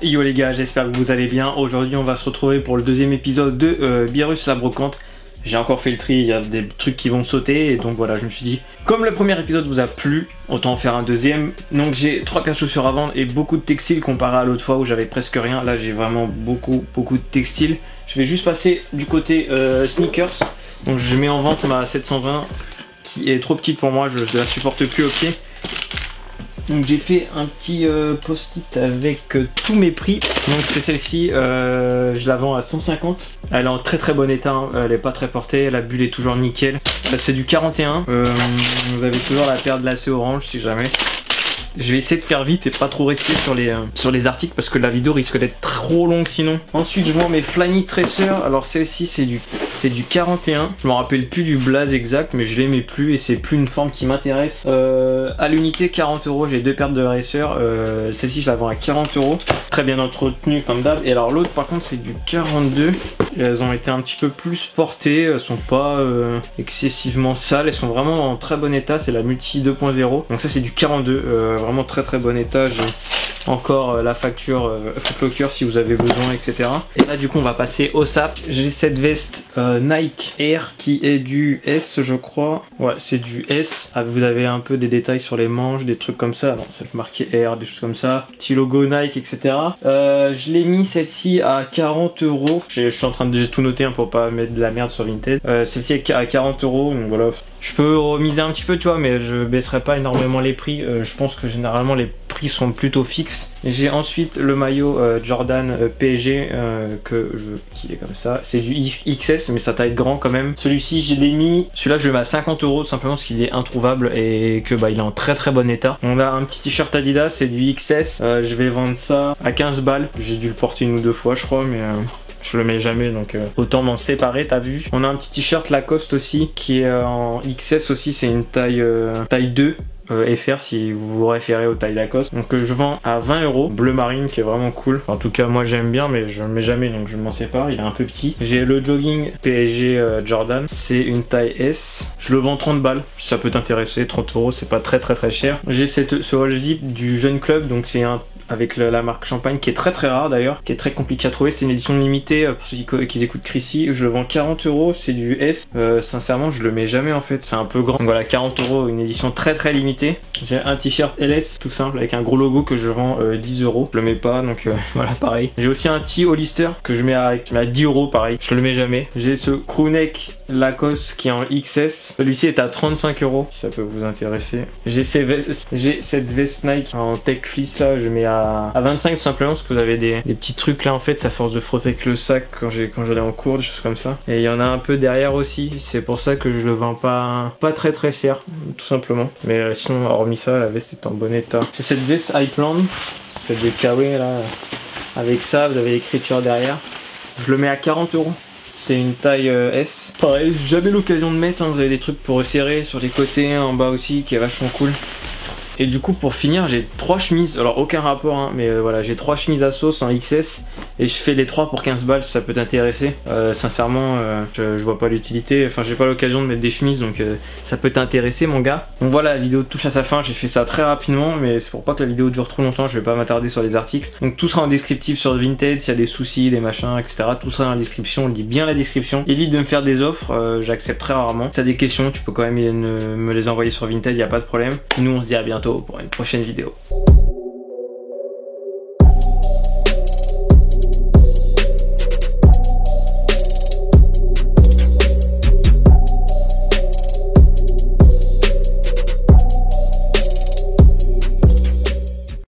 Yo les gars, j'espère que vous allez bien. Aujourd'hui on va se retrouver pour le deuxième épisode de Beerus la brocante. J'ai encore fait le tri, il y a des trucs qui vont sauter et donc voilà, je me suis dit, comme le premier épisode vous a plu, autant en faire un deuxième. Donc j'ai 3 paires de chaussures à vendre et beaucoup de textiles comparé à l'autre fois où j'avais presque rien. Là j'ai vraiment beaucoup de textiles. Je vais juste passer du côté sneakers. Donc je mets en vente ma 720 qui est trop petite pour moi, je la supporte plus au pied. Donc j'ai fait un petit post-it avec tous mes prix. Donc c'est celle-ci, je la vends à 150. Elle est en très bon état, hein. Elle est pas très portée, la bulle est toujours nickel. C'est du 41. Vous avez toujours la paire de lacets orange si jamais. Je vais essayer de faire vite et pas trop rester sur les articles parce que la vidéo risque d'être trop longue sinon. Ensuite je vends mes Flyknit Tracer. Alors celle-ci c'est du 41. Je me rappelle plus du blaze exact mais je l'aimais plus et c'est plus une forme qui m'intéresse. À l'unité 40 €, j'ai 2 paires de racers. Celle-ci je la vends à 40 €. Très bien entretenue comme d'hab. Et alors l'autre par contre c'est du 42. Elles ont été un petit peu plus portées. Elles sont pas excessivement sales. Elles sont vraiment en très bon état. C'est la Multi 2.0. Donc ça c'est du 42. Vraiment très bon état. J'ai encore la facture Footlocker si vous avez besoin, etc. Et là du coup on va passer au SAP. J'ai cette veste Nike Air qui est du S je crois. Ouais c'est du S. Vous avez un peu des détails sur les manches, des trucs comme ça. Non, c'est marqué Air, des choses comme ça. Petit logo Nike, etc. Je l'ai mis celle-ci à 40 €. Je suis en train de tout noter hein, pour pas mettre de la merde sur Vinted. Celle-ci est à 40 €. Donc voilà. Je peux remiser un petit peu tu vois mais je baisserai pas énormément les prix. Je pense que généralement les prix sont plutôt fixes. J'ai ensuite le maillot Jordan PSG qui est comme ça. C'est du XS mais sa taille grand quand même. Celui-ci je l'ai mis. Celui-là je le mets à 50 € simplement parce qu'il est introuvable et que il est en très bon état. On a un petit t-shirt Adidas, c'est du XS. Je vais vendre ça à 15 balles. J'ai dû le porter une ou deux fois je crois mais je le mets jamais donc autant m'en séparer, t'as vu. On a un petit t-shirt Lacoste aussi qui est en XS aussi, c'est une taille 2 FR si vous vous référez aux tailles Lacoste. Donc je vends à 20 €, bleu marine qui est vraiment cool. En tout cas moi j'aime bien mais je le mets jamais donc je m'en sépare, il est un peu petit. J'ai le jogging PSG Jordan, c'est une taille S. Je le vends 30 balles, ça peut t'intéresser, 30 €, c'est pas très cher. J'ai ce roll zip du Jeune Club, donc c'est un avec la marque Champagne qui est très rare d'ailleurs, qui est très compliqué à trouver. C'est une édition limitée pour ceux qui écoutent Chrissy. Je le vends 40 €, c'est du S. Sincèrement je le mets jamais en fait, c'est un peu grand. Donc voilà, 40 €, une édition très limitée. J'ai un t-shirt LS tout simple avec un gros logo que je vends 10 €. Je le mets pas donc voilà pareil. J'ai aussi un tee Hollister que je mets à 10 € pareil, je le mets jamais. J'ai ce crewneck Lacoste qui est en XS. Celui-ci est à 35 € si ça peut vous intéresser. J'ai cette veste Nike en tech fleece là, je mets à 25 tout simplement parce que vous avez des petits trucs là en fait, ça force de frotter avec le sac quand j'allais en cours, des choses comme ça. Et il y en a un peu derrière aussi, c'est pour ça que je le vends pas très cher tout simplement. Mais sinon hormis ça, la veste est en bon état. J'ai cette veste Highland, c'est des KW là, avec ça vous avez l'écriture derrière. Je le mets à 40 €. C'est une taille S. Pareil, j'ai jamais l'occasion de mettre, hein. Vous avez des trucs pour resserrer sur les côtés, en bas aussi, qui est vachement cool. Et du coup pour finir j'ai 3 chemises, alors aucun rapport hein, mais voilà j'ai 3 chemises à sauce en XS et je fais les 3 pour 15 balles si ça peut t'intéresser. Sincèrement je vois pas l'utilité, enfin j'ai pas l'occasion de mettre des chemises donc ça peut t'intéresser mon gars. Donc voilà, la vidéo touche à sa fin, j'ai fait ça très rapidement mais c'est pour pas que la vidéo dure trop longtemps, je vais pas m'attarder sur les articles. Donc tout sera en descriptif sur Vinted, s'il y a des soucis, des machins etc, tout sera dans la description, lis bien la description. Évite de me faire des offres, j'accepte très rarement. Si t'as des questions tu peux quand même me les envoyer sur Vinted, y a pas de problème. Nous on se dit à bientôt pour une prochaine vidéo.